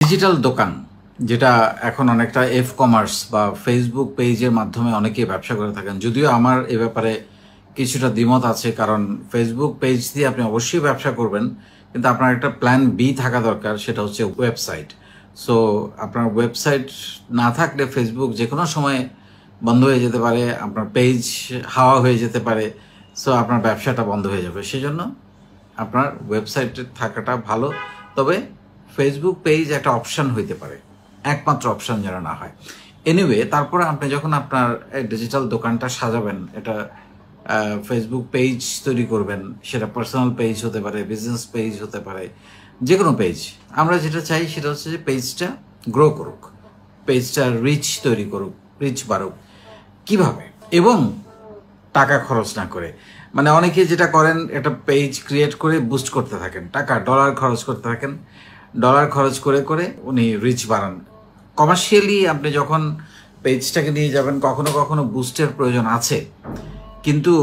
Digital দোকান যেটা এখন অনেকটা এফ কমার্স বা ফেসবুক পেজের মাধ্যমে অনেকেই ব্যবসা করে থাকেন, যদিও আমার এ ব্যাপারে কিছুটা দ্বিমত আছে। কারণ ফেসবুক পেজ দিয়ে আপনি অবশ্যই ব্যবসা করবেন, কিন্তু আপনার একটা প্ল্যান বি থাকা দরকার, সেটা হচ্ছে ওয়েবসাইট। সো আপনার ওয়েবসাইট না থাকলে ফেসবুক যে কোনো সময় বন্ধ হয়ে যেতে পারে, আপনার পেজ হাওয়া হয়ে যেতে পারে, সো আপনার ব্যবসাটা বন্ধ হয়ে যাবে। সেজন্য আপনার ওয়েবসাইট থাকাটা ভালো। তবে ফেসবুক পেজ একটা অপশন হইতে পারে, একমাত্র অপশন যেন না হয়। এনিওয়ে, তারপরে আপনি যখন আপনার ডিজিটাল দোকানটা সাজাবেন, এটা ফেসবুক পেজ তৈরি করবেন, সেটা পার্সোনাল পেজ হতে পারে, বিজনেস পেজ হতে পারে, যে কোনো পেজ। আমরা যেটা চাই সেটা হচ্ছে যে পেজটা গ্রো করুক, পেজটা রিচ তৈরি করুক, রিচ বাড়ুক। কিভাবে? এবং টাকা খরচ না করে। মানে অনেকে যেটা করেন, একটা পেজ ক্রিয়েট করে বুস্ট করতে থাকেন, ডলার খরচ করতে থাকেন, ডলার খরচ করে করে উনি রিচ বাড়ান। কমার্শিয়ালি আপনি যখন পেজটাকে নিয়ে যাবেন, কখনো কখনো বুস্টের প্রয়োজন আছে, কিন্তু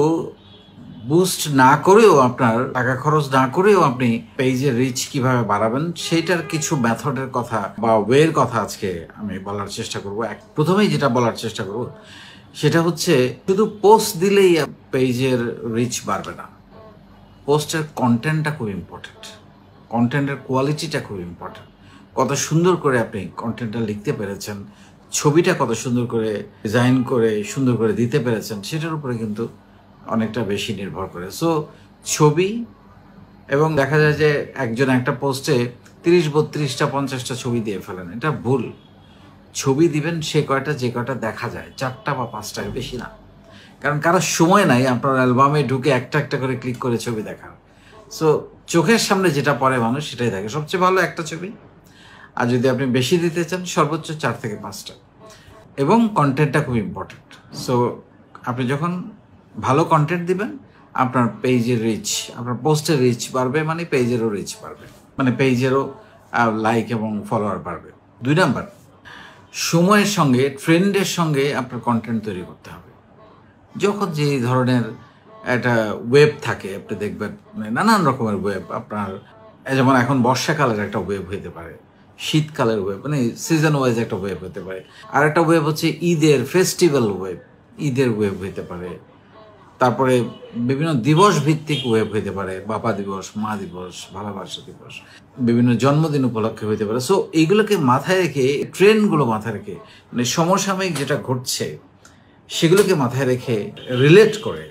বুস্ট না করেও, আপনার টাকা খরচ না করেও আপনি পেজের রিচ কিভাবে বাড়াবেন সেইটার কিছু মেথডের কথা বা ওয়ের কথা আজকে আমি বলার চেষ্টা করব। প্রথমেই যেটা বলার চেষ্টা করব সেটা হচ্ছে, শুধু পোস্ট দিলেই পেজের রিচ বাড়বে না। পোস্টের কন্টেন্টটা খুব ইম্পর্টেন্ট, কন্টেন্টের কোয়ালিটিটা খুব ইম্পর্টেন্ট। কত সুন্দর করে আপনি কন্টেন্টটা লিখতে পেরেছেন, ছবিটা কত সুন্দর করে ডিজাইন করে সুন্দর করে দিতে পেরেছেন, সেটার উপরে কিন্তু অনেকটা বেশি নির্ভর করে। সো ছবি, এবং দেখা যায় যে একজন একটা পোস্টে 30, 32টা 50টা ছবি দিয়ে ফেলেন, এটা ভুল। ছবি দিবেন সে কয়টা যে কয়টা দেখা যায়, 4টা বা 5টার বেশি না। কারণ কারো সময় নাই আপনার অ্যালবামে ঢুকে একটা একটা করে ক্লিক করে ছবি দেখার। সো চোখের সামনে যেটা পড়ে মানুষ সেটাই দেখে। সবচেয়ে ভালো একটা ছবি, আর যদি আপনি বেশি দিতে চান সর্বোচ্চ 4 থেকে 5টা। এবং কন্টেন্টটা খুব ইম্পর্টেন্ট। সো আপনি যখন ভালো কন্টেন্ট দিবেন, আপনার পেজের রিচ, আপনার পোস্টের রিচ বাড়বে, মানে পেজেরও রিচ বাড়বে, মানে পেজেরও লাইক এবং ফলোয়ার বাড়বে। 2 নাম্বার, সময়ের সঙ্গে, ট্রেন্ডের সঙ্গে আপনার কন্টেন্ট তৈরি করতে হবে। যখন যে ধরনের একটা ওয়েব থাকে, আপনি দেখবেন নানান রকমের ওয়েব আপনার, যেমন এখন বর্ষাকালের একটা ওয়েব হইতে পারে, শীতকালের ওয়েব, মানে সিজন ওয়াইজ একটা ওয়েব হতে পারে। আর একটা ওয়েব হচ্ছে ঈদের ফেস্টিভ্যাল ওয়েব, ঈদের ওয়েব হইতে পারে। তারপরে বিভিন্ন দিবস ভিত্তিক ওয়েব হইতে পারে, বাবা দিবস, মা দিবস, ভালোবাসা দিবস, বিভিন্ন জন্মদিন উপলক্ষে হইতে পারে। সো এইগুলোকে মাথায় রেখে, ট্রেন্ডগুলো মাথায় রেখে, মানে সমসাময়িক যেটা ঘটছে সেগুলোকে মাথায় রেখে রিলেট করে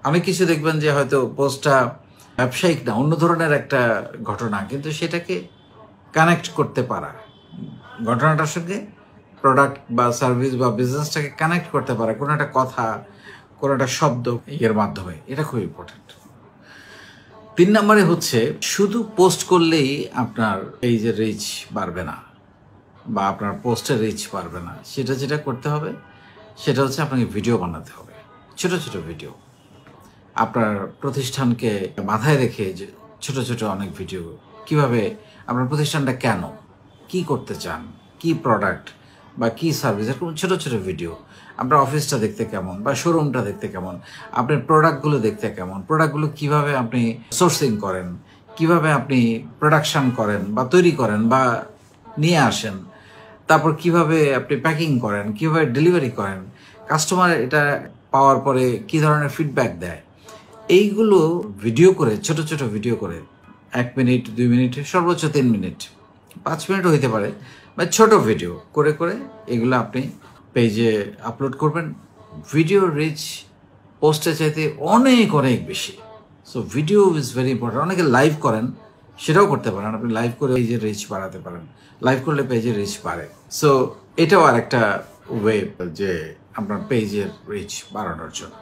অনেক কিছু দেখবেন যে হয়তো পোস্টটা ব্যবসায়িক না, অন্য ধরনের একটা ঘটনা, কিন্তু সেটাকে কানেক্ট করতে পারা, ঘটনাটার সঙ্গে প্রোডাক্ট বা সার্ভিস বা বিজনেসটাকে কানেক্ট করতে পারা, কোনো একটা কথা, কোনো একটা শব্দ এর মাধ্যমে, এটা খুব ইম্পর্টেন্ট। 3 নম্বরে হচ্ছে, শুধু পোস্ট করলেই আপনার পেজের রিচ বাড়বে না বা আপনার পোস্টের রিচ বাড়বে না। সেটা যেটা করতে হবে সেটা হচ্ছে আপনাকে ভিডিও বানাতে হবে, ছোট ছোট ভিডিও। আপনার প্রতিষ্ঠানকে মাথায় রেখে যে ছোট ছোট অনেক ভিডিও, কিভাবে আপনার প্রতিষ্ঠানটা কেন, কি করতে চান, কি প্রোডাক্ট বা কি সার্ভিস, এরকম ছোট ছোট ভিডিও। আপনার অফিসটা দেখতে কেমন বা শোরুমটা দেখতে কেমন, আপনার প্রোডাক্টগুলো দেখতে কেমন, প্রোডাক্টগুলো কিভাবে আপনি সোর্সিং করেন, কিভাবে আপনি প্রোডাকশন করেন বা তৈরি করেন বা নিয়ে আসেন, তারপর কিভাবে আপনি প্যাকিং করেন, কিভাবে ডেলিভারি করেন, কাস্টমার এটা পাওয়ার পরে কি ধরনের ফিডব্যাক দেয়, এইগুলো ভিডিও করে, ছোট ছোট ভিডিও করে, 1 মিনিট, 2 মিনিট, সর্বোচ্চ 3 মিনিট, 5 মিনিটও হইতে পারে, মানে ছোট ভিডিও করে করে এগুলো আপনি পেজে আপলোড করবেন। ভিডিও রিচ পোস্টে চাইতে অনেক অনেক বেশি। So video is very important. অনেকে লাইভ করেন, সেটাও করতে পারেন, আপনি লাইভ করে পেজের রিচ বাড়াতে পারেন, লাইভ করলে পেজের রিচ বাড়ে। সো এটাও আর একটা ওয়ে যে আপনার পেজের রিচ বাড়ানোর জন্য।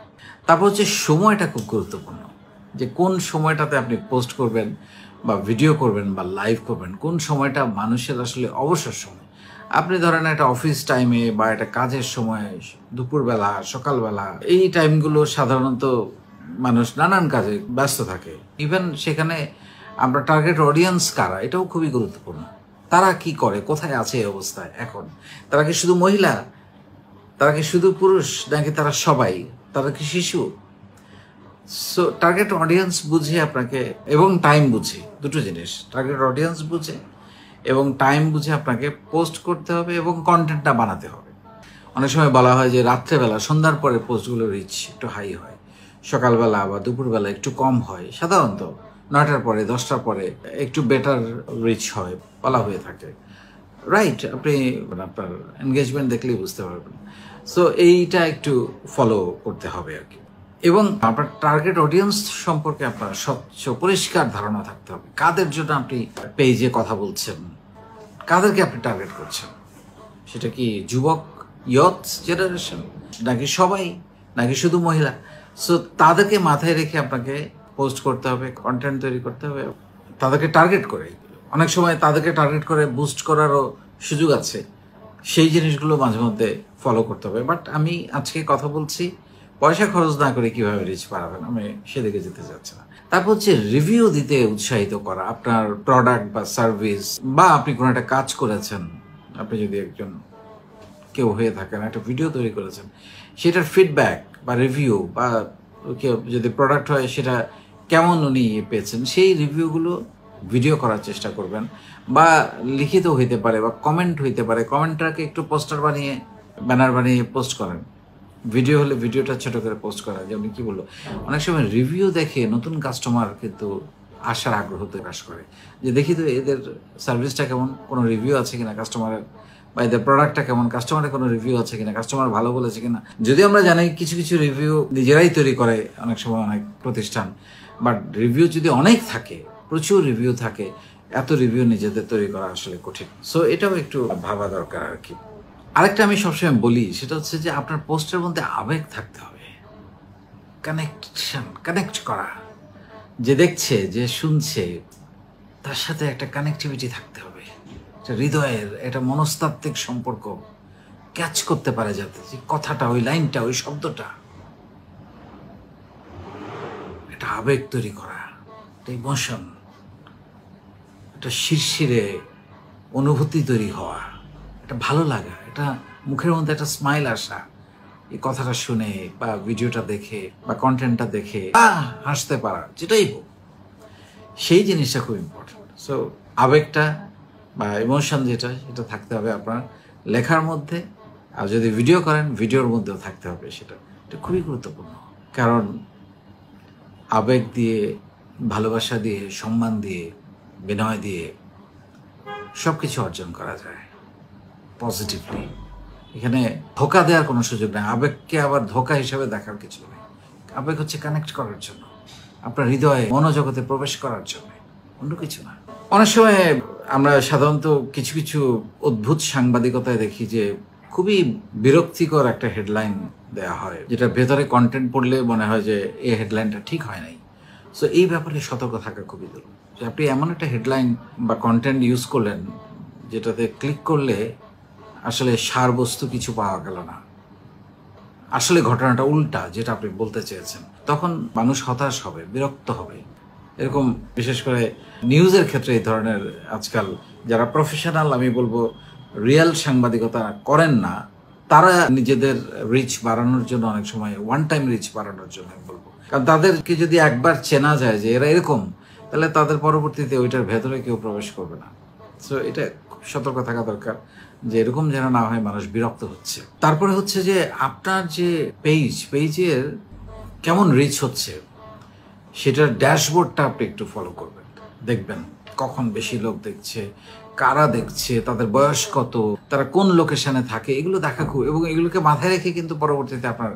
তারপর হচ্ছে সময়টা খুব গুরুত্বপূর্ণ, যে কোন সময়টাতে আপনি পোস্ট করবেন বা ভিডিও করবেন বা লাইভ করবেন, কোন সময়টা মানুষের আসলে অবসর সময়। আপনি ধরেন একটা অফিস টাইমে বা একটা কাজের সময়, দুপুরবেলা, সকালবেলা, এই টাইমগুলো সাধারণত মানুষ নানান কাজে ব্যস্ত থাকে। ইভেন সেখানে আমরা টার্গেট অডিয়েন্স কারা, এটাও খুবই গুরুত্বপূর্ণ। তারা কি করে, কোথায় আছে এই অবস্থায় এখন, তারা কি শুধু মহিলা, তারা কি শুধু পুরুষ, নাকি তারা সবাই, তারা কি শিশু? সো টার্গেট অডিয়েন্স বুঝে আপনাকে, এবং টাইম বুঝে, দুটো জিনিস, টার্গেট অডিয়েন্স বুঝে এবং টাইম বুঝে আপনাকে পোস্ট করতে হবে এবং কন্টেন্টটা বানাতে হবে। অনেক সময় বলা হয় যে রাত্রেবেলা সন্ধ্যার পরে পোস্টগুলো রিচ একটু হাই হয়, সকালবেলা বা দুপুরবেলা একটু কম হয়, সাধারণত 9টার পরে 10টার পরে একটু বেটার রিচ হয় বলা হয়ে থাকে। রাইট, আপনি আপনার এনগেজমেন্ট দেখলেই বুঝতে পারবেন। সো এইটা একটু ফলো করতে হবে আর কি। এবং আপনার টার্গেট অডিয়েন্স সম্পর্কে আপনার স্বচ্ছ পরিষ্কার ধারণা থাকতে হবে। কাদের জন্য আপনি পেজে কথা বলছেন, কাদেরকে আপনি টার্গেট করছেন, সেটা কি যুবক, ইয়থ জেনারেশন, নাকি সবাই, নাকি শুধু মহিলা? সো তাদেরকে মাথায় রেখে আপনাকে পোস্ট করতে হবে, কন্টেন্ট তৈরি করতে হবে তাদেরকে টার্গেট করে। অনেক সময় তাদেরকে টার্গেট করে বুস্ট করারও সুযোগ আছে, সেই জিনিসগুলো মাঝে মধ্যে ফলো করতে হবে। বাট আমি আজকে কথা বলছি পয়সা খরচ না করে কিভাবে রিচ বাড়াবেন, আমি সেদিকে যেতে চাচ্ছি না। তারপর হচ্ছে রিভিউ দিতে উৎসাহিত করা আপনার প্রোডাক্ট বা সার্ভিস, বা আপনি কোনো একটা কাজ করেছেন, আপনি যদি একজন কেউ হয়ে থাকেন, একটা ভিডিও তৈরি করেছেন, সেটার ফিডব্যাক বা রিভিউ, বা যদি প্রোডাক্ট হয় সেটা কেমন উনি পেয়েছেন, সেই রিভিউগুলো ভিডিও করার চেষ্টা করবেন। বা লিখিত হইতে পারে বা কমেন্ট হইতে পারে, কমেন্টটাকে একটু পোস্টার বানিয়ে ব্যানার বানিয়ে পোস্ট করেন। ভিডিও হলে ভিডিওটা ছোট করে পোস্ট করা। যেমন কি বললো, অনেক সময় রিভিউ দেখে নতুন কাস্টমার কিন্তু আসার আগ্রহ প্রকাশ করে, যে দেখি তো এদের সার্ভিসটা কেমন, কোনো রিভিউ আছে কিনা কাস্টমারের, বা এদের প্রোডাক্টটা কেমন, কাস্টমারের কোনো রিভিউ আছে কিনা, কাস্টমার ভালো বলেছে কিনা। যদি আমরা জানি কিছু কিছু রিভিউ নিজেরাই তৈরি করে অনেক সময় অনেক প্রতিষ্ঠান, বাট রিভিউ যদি অনেক থাকে, প্রচুর রিভিউ থাকে, এত রিভিউ নিজেদের তৈরি করা আসলে কঠিন। সো এটাও একটু ভাবা দরকার আর কি। আরেকটা আমি সবসময় বলি, সেটা হচ্ছে যে আপনার পোস্টের মধ্যে আবেগ থাকতে হবে, কানেক্ট করা, যে দেখছে, যে শুনছে, তার সাথে একটা কানেক্টিভিটি থাকতে হবে, হৃদয়ের একটা মনস্তাত্ত্বিক সম্পর্ক ক্যাচ করতে পারে, যাতে যে কথাটা, ওই লাইনটা, ওই শব্দটা একটা আবেগ তৈরি করা, একটা ইমোশন, একটা শিরশিরে অনুভূতি তৈরি হওয়া, একটা ভালো লাগা, এটা মুখের মধ্যে একটা স্মাইল আসা, এই কথাটা শুনে বা ভিডিওটা দেখে বা কন্টেন্টটা দেখে হাসতে পারা, যেটাই হোক, সেই জিনিসটা খুব ইম্পর্টেন্ট। সো আবেগটা বা ইমোশন যেটা, সেটা থাকতে হবে আপনার লেখার মধ্যে, আর যদি ভিডিও করেন ভিডিওর মধ্যেও থাকতে হবে। এটা খুবই গুরুত্বপূর্ণ, কারণ আবেগ দিয়ে, ভালোবাসা দিয়ে, সম্মান দিয়ে, বিনয় দিয়ে সব কিছু অর্জন করা যায় পজিটিভলি। এখানে ধোকা দেওয়ার কোনো সুযোগ নেই। আবেগকে আবার ধোকা হিসাবে দেখার কিছু নেই। আবেগ হচ্ছে কানেক্ট করার জন্য, আপনার হৃদয়ে, মনোজগতে প্রবেশ করার জন্য, অন্য কিছু না। অনেক সময় আমরা সাধারণত কিছু কিছু অদ্ভুত সাংবাদিকতায় দেখি যে খুবই বিরক্তিকর একটা হেডলাইন দেওয়া হয়, যেটা ভেতরে কন্টেন্ট পড়লে মনে হয় যে এই হেডলাইনটা ঠিক হয় নাই। সো এই ব্যাপারে সতর্ক থাকা খুবই জরুরি, যে আপনি এমন একটা হেডলাইন বা কন্টেন্ট ইউজ করলেন যেটাতে ক্লিক করলে আসলে সারবস্তু কিছু পাওয়া গেল না, আসলে ঘটনাটা উল্টা যেটা আপনি বলতে চেয়েছেন, তখন মানুষ হতাশ হবে, বিরক্ত হবে। এরকম বিশেষ করে নিউজের ক্ষেত্রে এই ধরনের আজকাল যারা প্রফেশনাল, আমি বলবো রিয়েল সাংবাদিকতা করেন না, তারা নিজেদের রিচ বাড়ানোর জন্য, অনেক সময় ওয়ান টাইম রিচ বাড়ানোর জন্য আমি বলবো, কারণ তাদেরকে যদি একবার চেনা যায় যে এরা এরকম, তাহলে তাদের পরবর্তীতে ওইটার ভেতরে কেউ প্রবেশ করবে না। সো এটা খুব সতর্ক থাকা দরকার, যে এরকম যেন না হয় মানুষ বিরক্ত হচ্ছে। তারপরে হচ্ছে যে আপনার যে পেজের কেমন রিচ হচ্ছে, সেটার ড্যাশবোর্ডটা আপনি একটু ফলো করবেন, দেখবেন কখন বেশি লোক দেখছে, কারা দেখছে, তাদের বয়স কত, তারা কোন লোকেশনে থাকে, এগুলো দেখা খুব, এবং এগুলোকে মাথায় রেখে কিন্তু পরবর্তীতে আপনার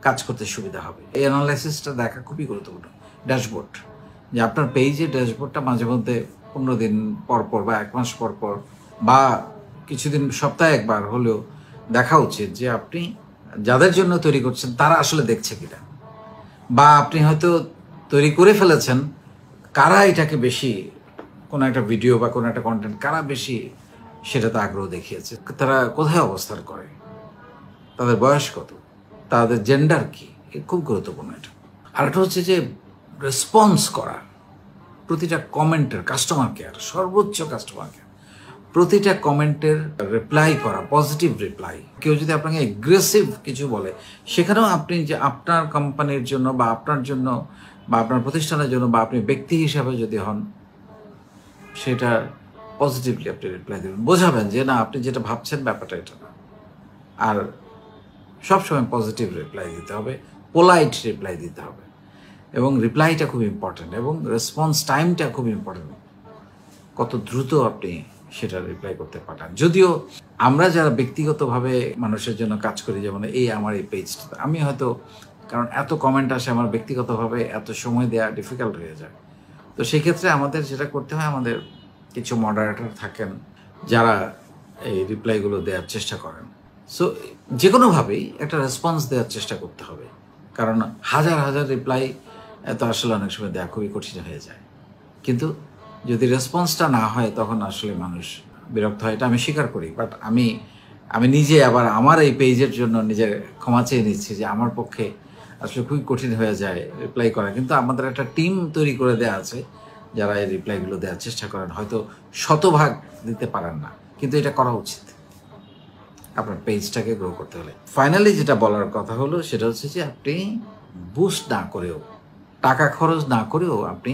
কাজ করতে সুবিধা হবে। এই অ্যানালাইসিসটা দেখা খুবই গুরুত্বপূর্ণ। ড্যাশবোর্ড, যে আপনার পেজের ড্যাশবোর্ডটা মাঝে মধ্যে 15 দিন পর পর বা 1 মাস পর পর বা কিছুদিন, সপ্তাহে একবার হলেও দেখা উচিত, যে আপনি যাদের জন্য তৈরি করছেন তারা আসলে দেখছে কিনা, বা আপনি হয়তো তৈরি করে ফেলেছেন, কারা এটাকে বেশি, কোনো একটা ভিডিও বা কোনো একটা কন্টেন্ট কারা বেশি সেটাতে আগ্রহ দেখিয়েছে, তারা কোথায় অবস্থান করে, তাদের বয়স কত, তাদের জেন্ডার কি, খুব গুরুত্বপূর্ণ এটা। আর একটা হচ্ছে যে রেসপন্স করা, প্রতিটা কমেন্টের কাস্টমার কেয়ার, সর্বোচ্চ কাস্টমার কেয়ার, প্রতিটা কমেন্টের রিপ্লাই করা, পজিটিভ রিপ্লাই। কেউ যদি আপনাকে এগ্রেসিভ কিছু বলে, সেখানেও আপনি যে আপনার কোম্পানির জন্য বা আপনার জন্য বা আপনার প্রতিষ্ঠানের জন্য বা আপনি ব্যক্তি হিসাবে যদি হন, সেটা পজিটিভলি আপনি রিপ্লাই দেবেন, বোঝাবেন যে না আপনি যেটা ভাবছেন ব্যাপারটা এটা না। আর সবসময় পজিটিভ রিপ্লাই দিতে হবে, পোলাইট রিপ্লাই দিতে হবে, এবং রিপ্লাইটা খুব ইম্পর্ট্যান্ট, এবং রেসপন্স টাইমটা খুব ইম্পর্ট্যান্ট, কত দ্রুত আপনি সেটা রিপ্লাই করতে পাঠান। যদিও আমরা যারা ব্যক্তিগতভাবে মানুষের জন্য কাজ করি, যেমন আমার এই পেজটা, আমি হয়তো, কারণ এত কমেন্ট আসে, আমার ব্যক্তিগতভাবে এত সময় দেওয়া ডিফিকাল্ট হয়ে যায়। তো সেক্ষেত্রে আমাদের যেটা করতে হয়, আমাদের কিছু মডারেটর থাকেন যারা এই রিপ্লাইগুলো দেওয়ার চেষ্টা করেন। সো যে কোনোভাবেই একটা রেসপন্স দেওয়ার চেষ্টা করতে হবে, কারণ হাজার হাজার রিপ্লাই তো আসলে অনেক সময় দেওয়া খুবই কঠিন হয়ে যায়। কিন্তু যদি রেসপন্সটা না হয় তখন আসলে মানুষ বিরক্ত হয়, এটা আমি স্বীকার করি। বাট আমি নিজে আবার আমার এই পেজের জন্য নিজের ক্ষমা চেয়ে নিচ্ছি যে আমার পক্ষে আসলে খুবই কঠিন হয়ে যায় রিপ্লাই করা। কিন্তু আমাদের একটা টিম তৈরি করে দেওয়া আছে যারা এই রিপ্লাইগুলো দেওয়ার চেষ্টা করেন, হয়তো শতভাগ দিতে পারেন না, কিন্তু এটা করা উচিত আপনার পেজটাকে গ্রো করতে হলে। ফাইনালি যেটা বলার কথা হলো সেটা হচ্ছে যে আপনি বুস্ট না করেও, টাকা খরচ না করেও আপনি,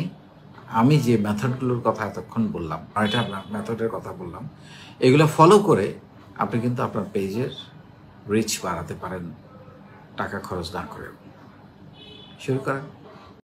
আমি যে মেথডগুলোর কথা এতক্ষণ বললাম, আরেকটা মেথডের কথা বললাম, এগুলো ফলো করে আপনি কিন্তু আপনার পেজের রিচ বাড়াতে পারেন টাকা খরচ না করেও। শুরু করেন।